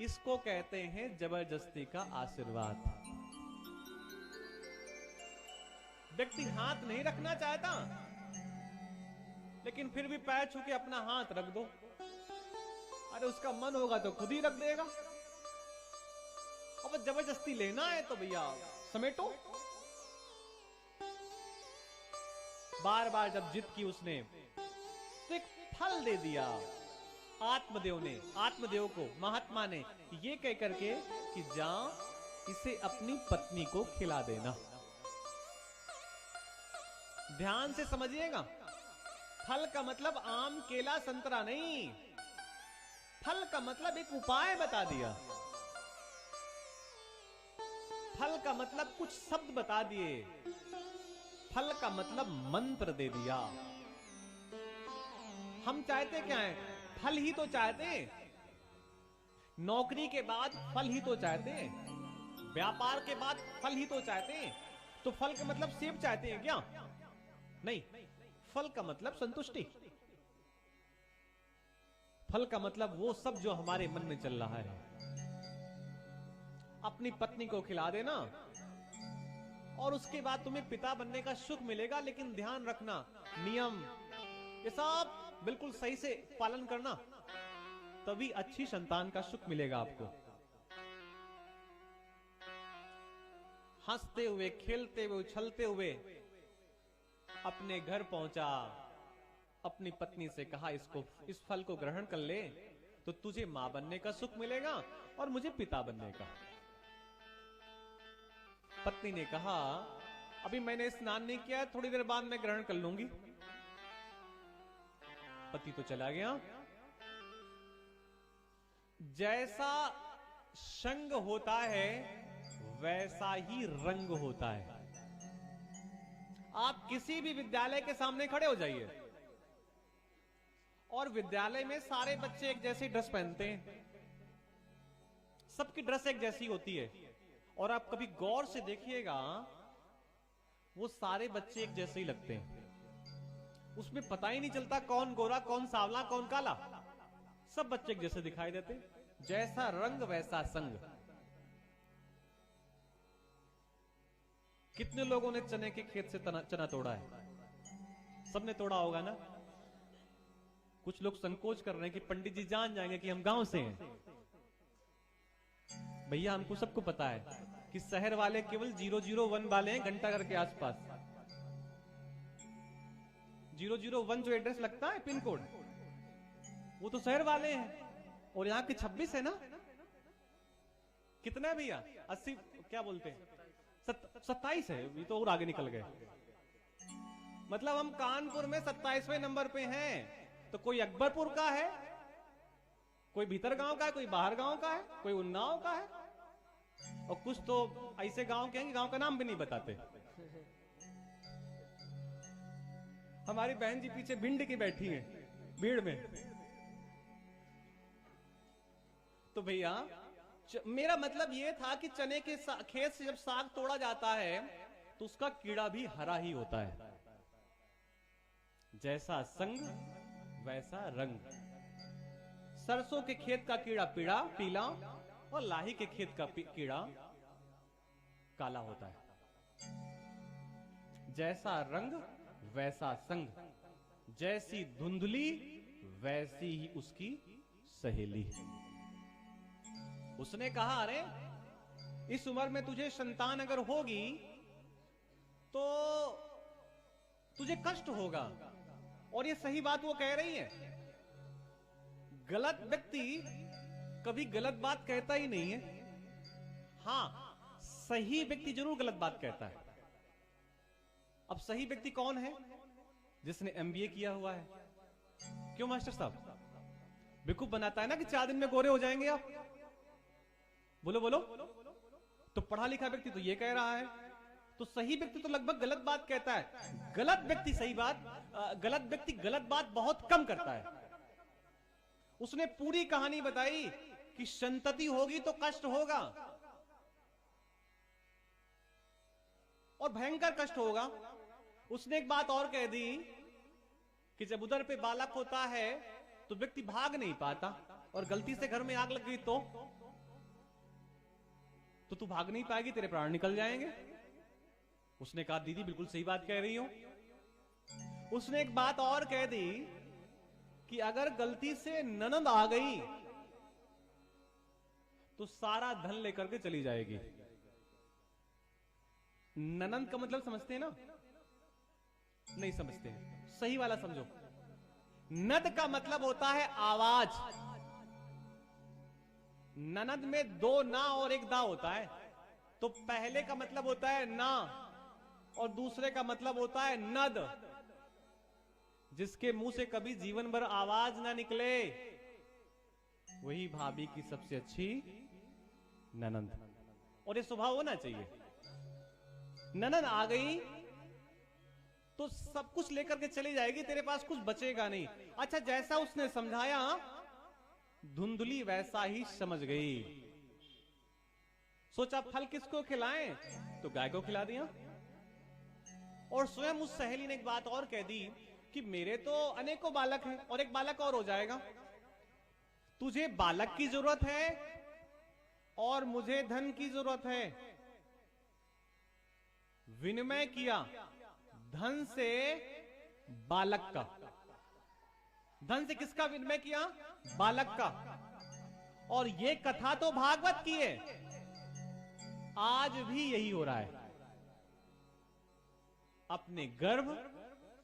इसको कहते हैं जबरदस्ती का आशीर्वाद। व्यक्ति हाथ नहीं रखना चाहता, लेकिन फिर भी पैर छू के अपना हाथ रख दो। अरे उसका मन होगा तो खुद ही रख देगा। अब जबरदस्ती लेना है तो भैया समेटो। बार बार जब जिद की उसने तो एक फल दे दिया आत्मदेव ने, आत्मदेव को महात्मा ने, ये कह करके कि जा इसे अपनी पत्नी को खिला देना। ध्यान से समझिएगा, फल का मतलब आम केला संतरा नहीं, फल का मतलब एक उपाय बता दिया। फल का मतलब कुछ शब्द बता दिए, फल का मतलब मंत्र दे दिया। हम चाहते क्या है? फल ही तो चाहते हैं। नौकरी के बाद फल ही तो चाहते हैं, व्यापार के बाद फल ही तो चाहते हैं। तो फल का मतलब सेब चाहते हैं क्या? नहीं, फल का मतलब संतुष्टि। फल का मतलब वो सब जो हमारे मन में चल रहा है। अपनी पत्नी को खिला देना और उसके बाद तुम्हें पिता बनने का सुख मिलेगा। लेकिन ध्यान रखना, नियम ये सब बिल्कुल सही से पालन करना, तभी अच्छी संतान का सुख मिलेगा आपको। हंसते हुए, खेलते हुए, उछलते हुए अपने घर पहुंचा, अपनी पत्नी से कहा इसको, इस फल को ग्रहण कर ले तो तुझे मां बनने का सुख मिलेगा और मुझे पिता बनने का। पत्नी ने कहा अभी मैंने स्नान नहीं किया, थोड़ी देर बाद मैं ग्रहण कर लूंगी। पति तो चला गया। जैसा संग होता है वैसा ही रंग होता है। आप किसी भी विद्यालय के सामने खड़े हो जाइए और विद्यालय में सारे बच्चे एक जैसी ड्रेस पहनते हैं, सबकी ड्रेस एक जैसी होती है। और आप कभी गौर से देखिएगा, वो सारे बच्चे एक जैसे ही लगते हैं। उसमें पता ही नहीं चलता कौन गोरा, कौन सांवला, कौन काला। सब बच्चे एक जैसे दिखाई देते। जैसा रंग वैसा संग। कितने लोगों ने चने के खेत से चना तोड़ा है? सबने तोड़ा होगा ना। कुछ लोग संकोच कर रहे हैं कि पंडित जी जान जाएंगे कि हम गांव से हैं। भैया हमको सबको पता है कि शहर वाले केवल 001 वाले हैं, घंटा घर के आसपास। 001 जो एड्रेस लगता है पिन कोड, वो तो शहर वाले हैं। और यहां के 26 है ना। कितना है भैया? 80 क्या बोलते हैं, 27 है। ये तो और आगे निकल गए। मतलब हम कानपुर में 27वें नंबर पे हैं। तो कोई अकबरपुर का है, कोई भीतर गांव का है, कोई बाहर गांव का है, कोई उन्नाव का है, और कुछ तो ऐसे गांव के हैं कि गांव का नाम भी नहीं बताते। हमारी बहन जी पीछे भिंड की बैठी हैं, भीड़ में। तो भैया मेरा मतलब यह था कि चने के खेत से जब साग तोड़ा जाता है तो उसका कीड़ा भी हरा ही होता है। जैसा संग वैसा रंग। सरसों के खेत का कीड़ा पीला और लाही के खेत का कीड़ा काला होता है। जैसा रंग वैसा संग, जैसी धुंधली वैसी ही उसकी सहेली। उसने कहा अरे इस उम्र में तुझे संतान अगर होगी तो तुझे कष्ट होगा। और ये सही बात वो कह रही है। गलत व्यक्ति कभी गलत बात कहता ही नहीं है। हां, सही व्यक्ति जरूर गलत बात कहता है। अब सही व्यक्ति कौन है? जिसने एमबीए किया हुआ है। क्यों मास्टर साहब? बेवकूफ बनाता है ना कि 4 दिन में गोरे हो जाएंगे आप। बोलो बोलो। तो पढ़ा लिखा व्यक्ति तो ये कह रहा है। तो सही व्यक्ति तो लगभग गलत बात कहता है। गलत व्यक्ति गलत व्यक्ति गलत बात बहुत कम करता है। उसने पूरी कहानी बताई कि संतति होगी तो कष्ट होगा और भयंकर कष्ट होगा। उसने एक बात और कह दी कि जब उदर पे बालक होता है तो व्यक्ति भाग नहीं पाता, और गलती से घर में आग लग गई तो तू भाग नहीं पाएगी, तेरे प्राण निकल जाएंगे। उसने कहा दीदी बिल्कुल सही बात कह रही हो। उसने एक बात और कह दी कि अगर गलती से ननद आ गई तो सारा धन लेकर के चली जाएगी। ननद का मतलब समझते हैं ना? नहीं समझते हैं, सही वाला समझो। नद का मतलब होता है आवाज। ननद में दो ना और एक दा होता है। तो पहले का मतलब होता है ना और दूसरे का मतलब होता है नद। जिसके मुंह से कभी जीवन भर आवाज ना निकले वही भाभी की सबसे अच्छी ननद। और ये स्वभाव होना चाहिए। ननद आ गई तो सब कुछ लेकर के चली जाएगी, तेरे पास कुछ बचेगा नहीं। अच्छा, जैसा उसने समझाया धुंधली वैसा ही समझ गई। सोचा फल किसको खिलाएं, तो गाय को खिला दिया। और स्वयं उस सहेली ने एक बात और कह दी कि मेरे तो अनेकों बालक हैं और एक बालक और हो जाएगा। तुझे बालक की जरूरत है और मुझे धन की जरूरत है। विनिमय किया धन से बालक का। धन से किसका विनिमय किया? बालक का। और ये कथा तो भागवत की है, आज भी यही हो रहा है। अपने गर्भ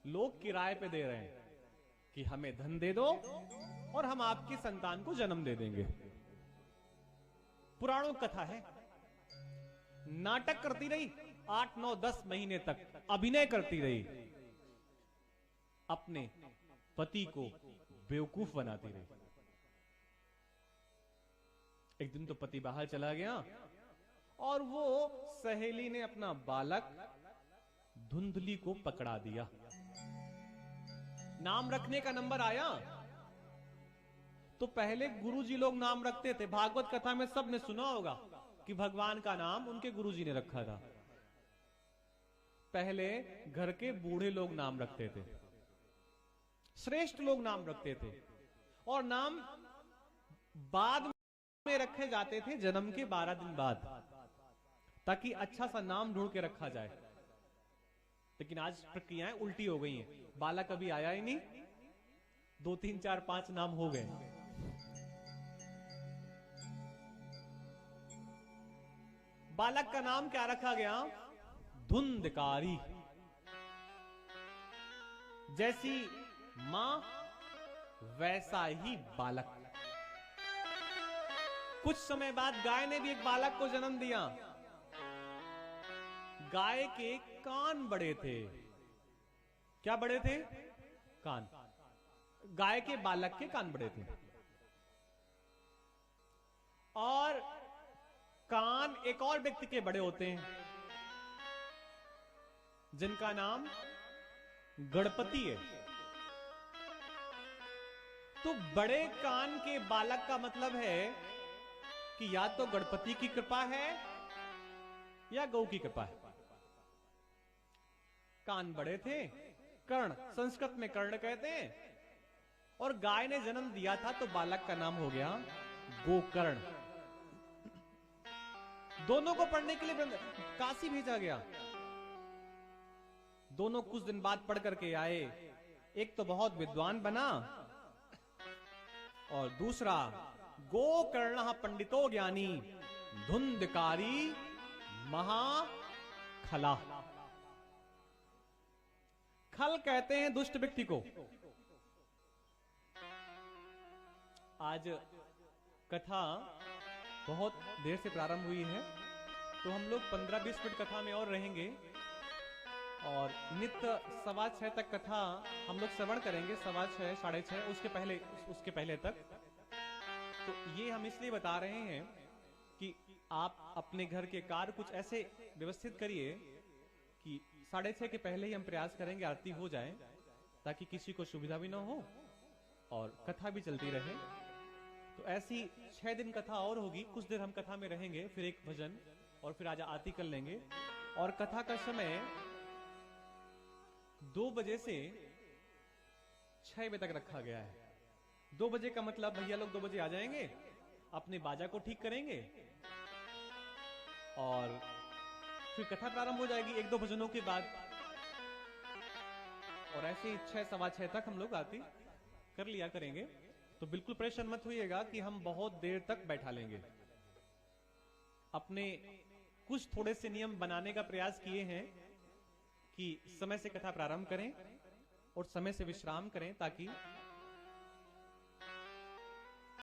लोग किराए पे दे रहे हैं कि हमें धन दे दो और हम आपकी संतान को जन्म दे देंगे। पुराणों कथा है। नाटक करती रही 8, 9, 10 महीने तक अभिनय करती रही, अपने पति को बेवकूफ बनाती रही। एक दिन तो पति बाहर चला गया और वो सहेली ने अपना बालक धुंधली को पकड़ा दिया। नाम रखने का नंबर आया तो पहले गुरुजी लोग नाम रखते थे। भागवत कथा में सबने सुना होगा कि भगवान का नाम उनके गुरुजी ने रखा था। पहले घर के बूढ़े लोग नाम रखते थे, श्रेष्ठ लोग नाम रखते थे, और नाम बाद में रखे जाते थे जन्म के 12 दिन बाद, ताकि अच्छा सा नाम ढूंढ के रखा जाए। लेकिन आज प्रक्रियाएं उल्टी हो गई हैं। बालक अभी आया ही नहीं, 2, 3, 4, 5 नाम हो गए। बालक का नाम क्या रखा गया? धुंधकारी। जैसी मां वैसा ही बालक। कुछ समय बाद गाय ने भी एक बालक को जन्म दिया। गाय के कान बड़े थे। क्या बड़े थे? कान। गाय के बालक के कान बड़े थे। और कान एक और व्यक्ति के बड़े होते हैं जिनका नाम गणपति है। तो बड़े कान के बालक का मतलब है कि या तो गणपति की कृपा है या गौ की कृपा है। कान बड़े थे, कर्ण, संस्कृत में कर्ण कहते हैं, और गाय ने जन्म दिया था तो बालक का नाम हो गया गोकर्ण। दोनों को पढ़ने के लिए काशी भेजा गया। दोनों कुछ दिन बाद पढ़ करके आए। एक तो बहुत विद्वान बना और दूसरा गोकर्ण पंडितो ज्ञानी धुंधकारी महाखला। खल कहते हैं दुष्ट व्यक्ति को। आज कथा बहुत देर से प्रारंभ हुई है, तो हम लोग 15-20 मिनट कथा में और रहेंगे और नित्य 6:15 तक कथा हम लोग श्रवण करेंगे। 6:15, 6:30 उसके पहले तक। तो ये हम इसलिए बता रहे हैं कि आप अपने घर के कार्य कुछ ऐसे व्यवस्थित करिए कि 6:30 के पहले ही हम प्रयास करेंगे आरती हो जाए, ताकि किसी को सुविधा भी ना हो और कथा भी चलती रहे। तो ऐसी 6 दिन कथा और होगी। कुछ देर हम कथा में रहेंगे, फिर एक भजन और फिर आज आरती कर लेंगे। और कथा का समय 2 बजे से 6 बजे तक रखा गया है। 2 बजे का मतलब भैया लोग 2 बजे आ जाएंगे, अपने बाजा को ठीक करेंगे और फिर कथा प्रारंभ हो जाएगी 1-2 भजनों के बाद। और ऐसे ही 6, 6:15 तक हम लोग आरती कर लिया करेंगे। तो बिल्कुल परेशान मत होइएगा कि हम बहुत देर तक बैठा लेंगे। अपने कुछ थोड़े से नियम बनाने का प्रयास किए हैं कि समय से कथा प्रारंभ करें और समय से विश्राम करें, ताकि